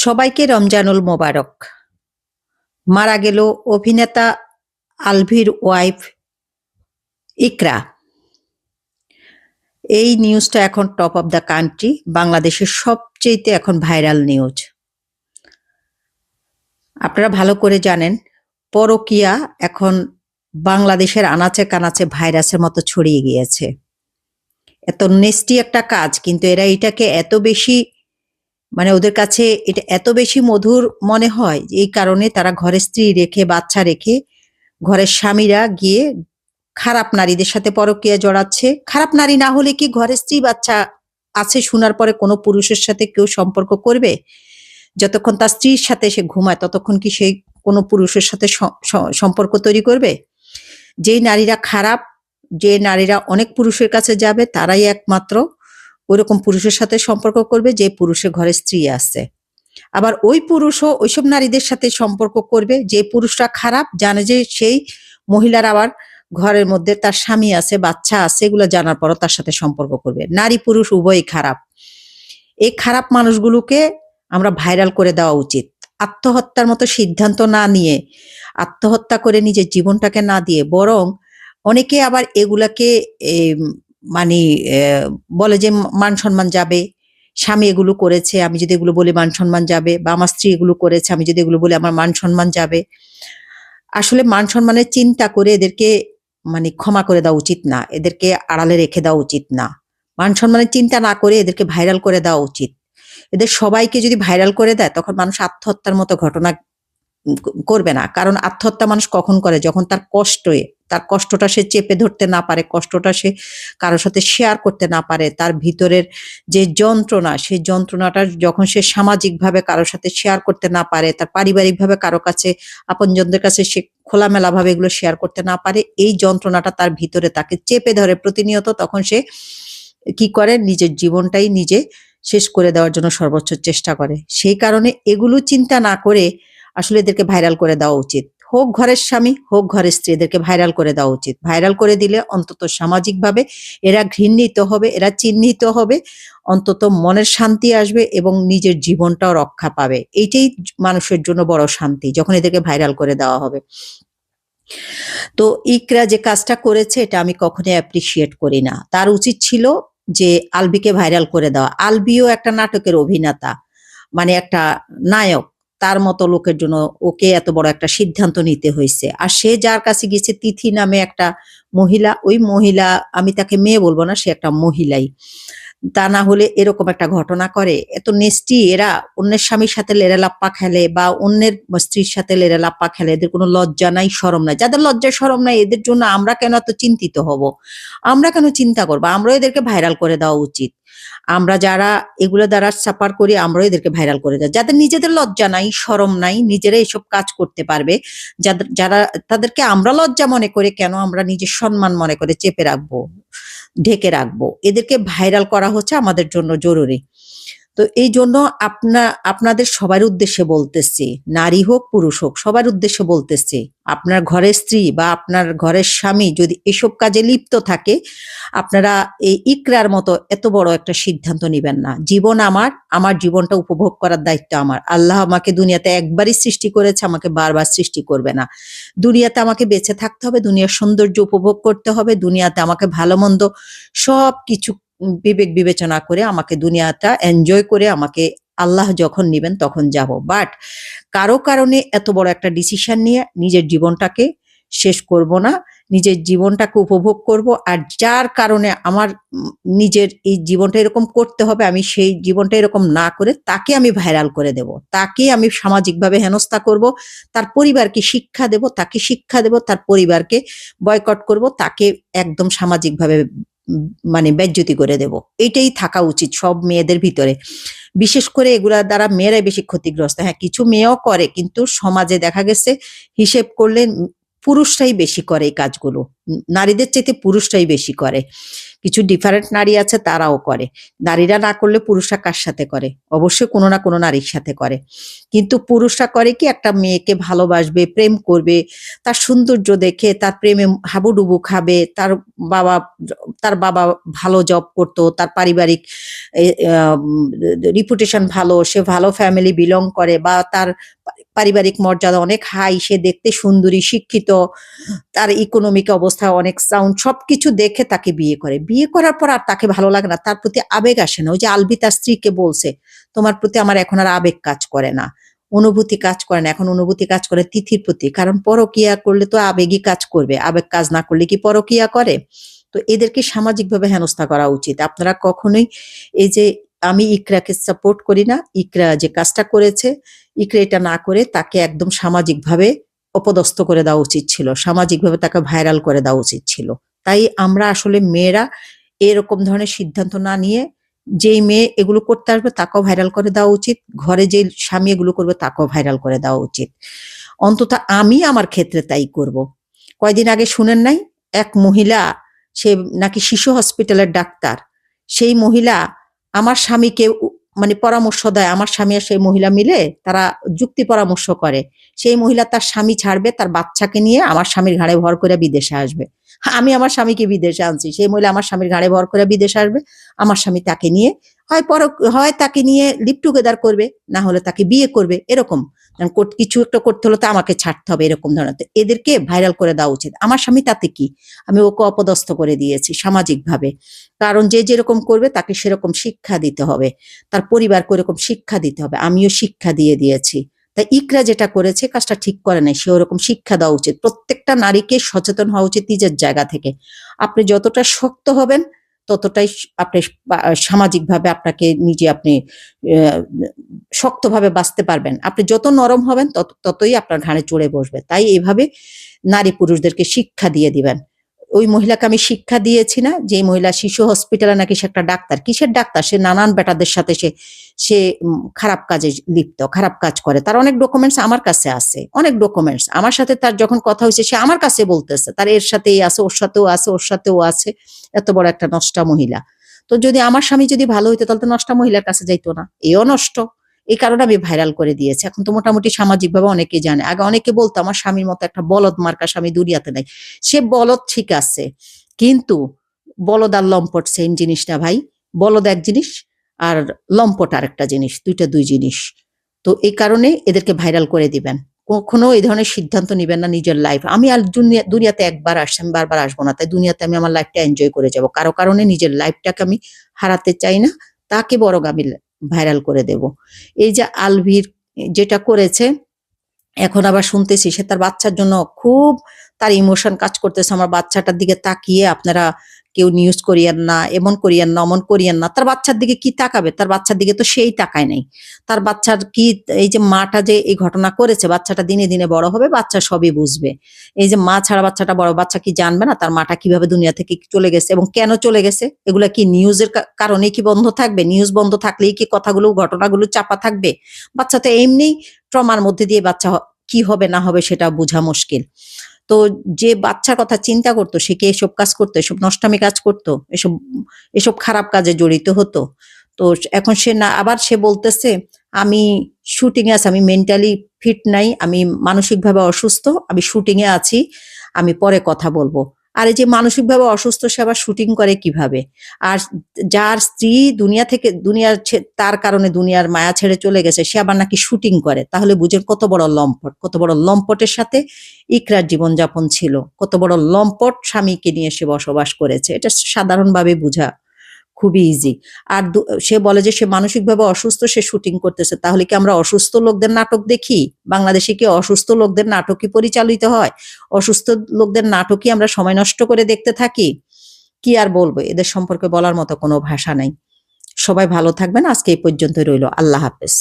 সবাইকে রমজানুল মোবারক। মারা গেল অভিনেতা আলভির ওয়াইফ ইকরা। এই নিউজটা এখন টপ অফ দ্য কান্ট্রি, বাংলাদেশের সবচেয়ে এখন ভাইরাল নিউজ। আপনারা ভালো করে জানেন পরকীয়া এখন বাংলাদেশের আনাচে কানাচে ভাইরাসের মতো ছড়িয়ে গিয়েছে। এত নেস্টি একটা কাজ, কিন্তু এরা এটাকে এত বেশি ওদের কাছে এটা এত বেশি মধুর মনে হয়, এই কারণে তারা ঘরে স্ত্রী রেখে বাচ্চা রেখে ঘরের স্বামীরা গিয়ে খারাপ নারীদের সাথে পরকীয়া জড়াচ্ছে। খারাপ নারী না হলে কি ঘরে স্ত্রী বাচ্চা আছে শোনার পরে কোনো পুরুষের সাথে কেউ সম্পর্ক করবে? যতক্ষণ তার স্ত্রীর সাথে সে ঘুমায় ততক্ষণ কি সেই কোনো পুরুষের সাথে সম্পর্ক তৈরি করবে? যেই নারীরা খারাপ, যে নারীরা অনেক পুরুষের কাছে যাবে, তারাই একমাত্র ওইরকম পুরুষের সাথে সম্পর্ক করবে যে পুরুষের ঘরে স্ত্রী আছে। আবার ওই পুরুষও ওইসব নারীদের সাথে সম্পর্ক করবে যে পুরুষরা খারাপ, জানে যে সেই মহিলার আবার ঘরের মধ্যে তার স্বামী আছে, বাচ্চা আছে, এগুলো জানার পরও তার সাথে সম্পর্ক করবে। নারী পুরুষ উভয়ই খারাপ। এই খারাপ মানুষগুলোকে আমরা ভাইরাল করে দেওয়া উচিত। আত্মহত্যার মতো সিদ্ধান্ত না নিয়ে, আত্মহত্যা করে নিজের জীবনটাকে না দিয়ে, বরং অনেকে আবার এগুলাকে বলে যে মান সম্মান যাবে, স্বামী এগুলো করেছে আমি যদি এগুলো বলি মান সম্মান যাবে, বা আমার স্ত্রী এগুলো করেছে আমি যদি এগুলো বলি আমার মান সম্মান যাবে। আসলে মান সম্মানের চিন্তা করে এদেরকে ক্ষমা করে দেওয়া উচিত না, এদেরকে আড়ালে রেখে দেওয়া উচিত না। মান সম্মানের চিন্তা না করে এদেরকে ভাইরাল করে দেওয়া উচিত। এদের সবাইকে যদি ভাইরাল করে দেয় তখন মানুষ আত্মহত্যার মতো ঘটনা করবে না। কারণ আত্মহত্যা মানুষ কখন করে? যখন তার কষ্টটা সে চেপে ধরতে না পারে, কষ্টটা সে কারোর সাথে শেয়ার করতে না পারে, তার ভিতরের যে যন্ত্রণা, সেই যন্ত্রণাটা যখন সে সামাজিকভাবে কারোর সাথে শেয়ার করতে না পারে, তার পারিবারিকভাবে কারো কাছে, আপনজনদের কাছে সে খোলামেলাভাবে এগুলো শেয়ার করতে না পারে, এই যন্ত্রণাটা তার ভিতরে তাকে চেপে ধরে প্রতিনিয়ত। তখন সে কি করে? নিজের জীবনটাই নিজে শেষ করে দেওয়ার জন্য সর্বোচ্চ চেষ্টা করে। সেই কারণে এগুলো চিন্তা না করে আসলে এদেরকে ভাইরাল করে দেওয়া উচিত। হোক ঘরের স্বামী, হোক ঘরের স্ত্রী, এদেরকে ভাইরাল করে দেওয়া উচিত। ভাইরাল করে দিলে অন্তত সামাজিকভাবে এরা ঘৃণিত হবে, এরা চিহ্নিত হবে, অন্তত মনের শান্তি আসবে এবং নিজের জীবনটাও রক্ষা পাবে। এইটাই মানুষের জন্য বড় শান্তি, যখন এদেরকে ভাইরাল করে দেওয়া হবে। তো ইকরা যে কাজটা করেছে এটা আমি কখনোই অ্যাপ্রিসিয়েট করি না। তার উচিত ছিল যে আলবিকে ভাইরাল করে দেওয়া। আলবিও একটা নাটকের অভিনেতা, একটা নায়ক। তার মতো লোকের জন্য ওকে এত বড় একটা সিদ্ধান্ত নিতে হয়েছে। আর সে যার কাছে গেছে, তিথি নামে একটা মহিলা, ওই মহিলা, আমি তাকে মেয়ে বলবো না, সে একটা মহিলাই। তা না হলে এরকম একটা ঘটনা করে? এত নেস্টি এরা, অন্যের স্বামীর সাথে লেরেলাপ্পা খেলে বা অন্যের স্ত্রীর সাথে লেরেলাপ্পা খেলে। এদের কোনো লজ্জা নাই, শরম নাই। যাদের লজ্জা শরম নাই এদের জন্য আমরা কেন এত চিন্তিত হব? আমরা কেন চিন্তা করবো? আমরাও এদেরকে ভাইরাল করে দেওয়া উচিত। আমরা যারা এগুলো দ্বারা সাফার করি আমরাও এদেরকে ভাইরাল করে দেয়। যাদের নিজেদের লজ্জা নাই, শরম নাই, নিজেরা এসব কাজ করতে পারবে, যারা তাদেরকে আমরা লজ্জা মনে করে কেন আমরা নিজের সম্মান মনে করে চেপে রাখবো, ঢেকে রাখবো? এদেরকে ভাইরাল করা হচ্ছে আমাদের জন্য জরুরি। তো এই জন্য আপনাদের সবার উদ্দেশ্যে বলতেছি, নারী হোক পুরুষ হোক, সবার উদ্দেশ্যে বলতেছি, আপনার ঘরের স্ত্রী বা আপনার ঘরের স্বামী যদি এসব কাজে লিপ্ত থাকে, আপনারা এই ইকরার মতো এত বড় একটা সিদ্ধান্ত নিবেন না। জীবন আমার জীবনটা উপভোগ করার দায়িত্ব আমার। আল্লাহ আমাকে দুনিয়াতে একবারই সৃষ্টি করেছে, আমাকে বারবার সৃষ্টি করবে না। দুনিয়াতে আমাকে বেঁচে থাকতে হবে, দুনিয়ার সৌন্দর্য উপভোগ করতে হবে, দুনিয়াতে আমাকে ভালো মন্দ সব কিছু বিবেক বিবেচনা করে আমাকে দুনিয়াটা এনজয় করে আমাকে আল্লাহ যখন নিবেন তখন যাব। বাট কারো কারণে এত বড় একটা ডিসিশন নিয়ে নিজের জীবনটাকে শেষ করব না, নিজের জীবনটাকে উপভোগ করব। আর যার কারণে আমার নিজের এই জীবনটা এরকম করতে হবে, আমি সেই জীবনটা এরকম না করে তাকে আমি ভাইরাল করে দেব, তাকে আমি সামাজিকভাবে হেনস্থা করব, তার পরিবারকে শিক্ষা দেব, তাকে শিক্ষা দেব, তার পরিবারকে বয়কট করব, তাকে একদম সামাজিকভাবে বেজ্জতি করে দেব। এটাই থাকা উচিত সব মেয়েদের ভিতরে। বিশেষ করে এগুলা দ্বারা মেয়েরাই বেশি ক্ষতিগ্রস্ত। হ্যাঁ, কিছু মেয়েও করে, কিন্তু সমাজে দেখা গেছে হিসেব করলে পুরুষরাই বেশি করে এই কাজগুলো। নারীদের চাইতে পুরুষরাই বেশি করে। কিছু ডিফারেন্ট নারী আছে তারাও করে। নারীরা না করলে পুরুষরা কার সাথে করে? অবশ্যই কোনো না কোনো নারীর সাথে করে। কিন্তু পুরুষরা করে কি, একটা মেয়েকে ভালোবাসবে, প্রেম করবে, তার সৌন্দর্য দেখে তার প্রেমে হাবুডুবু খাবে, বাবা তার বাবা ভালো জব করতো, তার পারিবারিক রিপুটেশন ভালো, সে ভালো ফ্যামিলি বিলং করে, বা তার পারিবারিক মর্যাদা অনেক হাই, সে দেখতে সুন্দরী, শিক্ষিত, তার ইকোনমিক অবস্থা অনেক সাউন্ড, সবকিছু দেখে তাকে বিয়ে করে। বিয়ে করার পর আর তাকে ভালো লাগে না, তার প্রতি আবেগ আসে না। ওই যে আলবি তার স্ত্রীকে বলছে, তোমার প্রতি আমার এখন আর আবেগ কাজ করে না, অনুভূতি কাজ করে না, এখন অনুভূতি কাজ করে তিথির প্রতি। কারণ পরকিয়া করলে তো আবেগই কাজ করবে, আবেগ কাজ না করলে কি পরকিয়া করে? তো এদেরকে সামাজিকভাবে হেনস্থা করা উচিত। আপনারা কখনোই এই যে, আমি ইকরাকে সাপোর্ট করি না, ইকরা যে কাজটা করেছে, ইকরা এটা না করে তাকে একদম সামাজিকভাবে অপদস্থ করে দেওয়া উচিত ছিল, সামাজিকভাবে তাকে ভাইরাল করে দেওয়া উচিত ছিল। তাই আমরা আসলে মেয়েরা এরকম ধরনের সিদ্ধান্ত না নিয়ে, যেই মেয়ে এগুলো করতে আসবে তাকেও ভাইরাল করে দেওয়া উচিত, ঘরে যে স্বামী এগুলো করবে তাকেও ভাইরাল করে দেওয়া উচিত। অন্তত আমি আমার ক্ষেত্রে তাই করব। কয়দিন আগে শুনেন নাই, এক মহিলা, সে নাকি শিশু হসপিটালের ডাক্তার, সেই মহিলা আমার স্বামীকে মানে পরামর্শ দেয়, আমার স্বামী আর সেই মহিলা মিলে তারা যুক্তি পরামর্শ করে। সেই মহিলা তার স্বামী ছাড়বে, তার বাচ্চাকে নিয়ে আমার স্বামীর ঘাড়ে ভর করে বিদেশে আসবে। আমি আমার স্বামীকে বিদেশে আনছি, সেই মহিলা আমার স্বামীর ঘাড়ে ভর করে বিদেশে আসবে, আমার স্বামী তাকে নিয়ে হয় তাকে নিয়ে লিভ টুগেদার করবে, না হলে তাকে বিয়ে করবে, এরকম কিছু একটা করতে হলে তো আমাকে ছাড়তে হবে, এরকম ধরনের। এদেরকে ভাইরাল করে দেওয়া উচিত। আমার স্বামী তাতে কি, আমি ওকে অপদস্থ করে দিয়েছি সামাজিকভাবে। কারণ যে যেরকম করবে তাকে সেরকম শিক্ষা দিতে হবে, তার পরিবারকে ওরকম শিক্ষা দিতে হবে। আমিও শিক্ষা দিয়ে দিয়েছি। তাই ইকরা যেটা করেছে কাজটা ঠিক করে নাই, সে ওরকম শিক্ষা দেওয়া উচিত। প্রত্যেকটা নারীকে সচেতন হওয়া উচিত নিজের জায়গা থেকে। আপনি যতটা শক্ত হবেন ততটাই আপনি সামাজিকভাবে আপনাকে নিজে আপনি শক্তভাবে বাঁচতে পারবেন। আপনি যত নরম হবেন ততই আপনার ঘাড়ে চড়ে বসবে। তাই এইভাবে নারী পুরুষদেরকে শিক্ষা দিয়ে দিবেন। ওই মহিলাকে আমি শিক্ষা দিয়েছি না, যে মহিলা শিশু হসপিটালে নাকি সে একটা ডাক্তার, কিসের ডাক্তার, সে নানান বেটাদের সাথে সে খারাপ কাজে লিপ্ত, খারাপ কাজ করে। তার অনেক ডকুমেন্টস আমার কাছে আছে, অনেক ডকুমেন্টস আমার সাথে। তার যখন কথা হয়েছে সে আমার কাছে বলতেছে তার এর সাথেই আছে, ওর সাথেও আছে, ওর সাথেও আছে। এত বড় একটা নষ্টা মহিলা। তো যদি আমার স্বামী যদি ভালো হইতো তাহলে তো নষ্টা মহিলার কাছে যাইতো না, এও নষ্ট। এই কারণে আমি ভাইরাল করে দিয়েছি। এখন তো মোটামুটি সামাজিকভাবে অনেকেই জানে। আগে অনেকে বলতো আমার স্বামীর মতো একটা বলদ মার্কা স্বামী দুনিয়াতে নাই। সে বলদ ঠিক আছে, কিন্তু বলদ আর লম্পট সেম জিনিস না ভাই। বলদ এক জিনিস আর লম্পট আর একটা জিনিস, দুইটা দুই জিনিস। তো এই কারণে এদেরকে ভাইরাল করে দিবেন। কখনো এই ধরনের সিদ্ধান্ত নিবেন না নিজের লাইফ। আমি আর দুনিয়াতে একবার আসছি, আমি বারবার আসবো না। তাই দুনিয়াতে আমি আমার লাইফটা এনজয় করে যাব। কারো কারণে নিজের লাইফটাকে আমি হারাতে চাই না, তাকে বরং আমি ভাইরাল করে দেব। এই যে আলভির যেটা করেছে, এখন আবার শুনতেছি সে তার বাচ্চার জন্য খুব তার ইমোশন কাজ করতেছে। আমার বাচ্চাটার দিকে তাকিয়ে আপনারা কেউ নিউজ করিয়েন না, এমন করিয়েন না, অমন করিয়েন না। তার বাচ্চার দিকে কি তাকাবে? তার বাচ্চার দিকে তো সেই তাকায় নাই। তার বাচ্চার কি, এই যে মাটা যে এই ঘটনা করেছে, বাচ্চাটা দিনে দিনে বড় হবে, বাচ্চা সবই বুঝবে। এই যে মা ছাড়া বাচ্চাটা বড়, বাচ্চা কি জানবে না তার মাটা কিভাবে দুনিয়া থেকে চলে গেছে এবং কেন চলে গেছে? এগুলা কি নিউজের কারণে কি বন্ধ থাকবে? নিউজ বন্ধ থাকলেই কি কথাগুলো, ঘটনাগুলো চাপা থাকবে? বাচ্চা তো এমনি ট্রমার মধ্যে দিয়ে বাচ্চা কি হবে না হবে সেটা বোঝা মুশকিল। তো যে বাচ্চার কথা চিন্তা করতো সে কি এসব কাজ করতো, এসব নষ্টামি কাজ করতো, এসব খারাপ কাজে জড়িত হতো? তো এখন সে না, আবার সে বলতেছে আমি শুটিং এ আছি, আমি মেন্টালি ফিট নাই, আমি মানসিকভাবে অসুস্থ, আমি শুটিং এ আছি, আমি পরে কথা বলবো। আর এই যে মানসিকভাবে অসুস্থ সে আবার শুটিং করে কিভাবে? আর যার স্ত্রী তার কারণে দুনিয়ার মায়া ছেড়ে চলে গেছে, সে আবার নাকি শুটিং করে। তাহলে বুঝেন কত বড় লম্পট, কত বড় লম্পটের সাথে ইকরার জীবনযাপন ছিল, কত বড় লম্পট স্বামীকে নিয়ে সে বসবাস করেছে। এটা সাধারণভাবে বোঝা খুবই ইজি। আর সে বলে যে সে মানসিকভাবে অসুস্থ, সে শুটিং করতেছে। তাহলে কি আমরা অসুস্থ লোকদের নাটক দেখি? বাংলাদেশে কি অসুস্থ লোকদের নাটকই পরিচালিত হয়? অসুস্থ লোকদের নাটকই আমরা সময় নষ্ট করে দেখতে থাকি? কি আর বলবো, এদের সম্পর্কে বলার মতো কোনো ভাষা নাই। সবাই ভালো থাকবেন। আজকে এই পর্যন্ত রইল। আল্লাহ হাফেজ।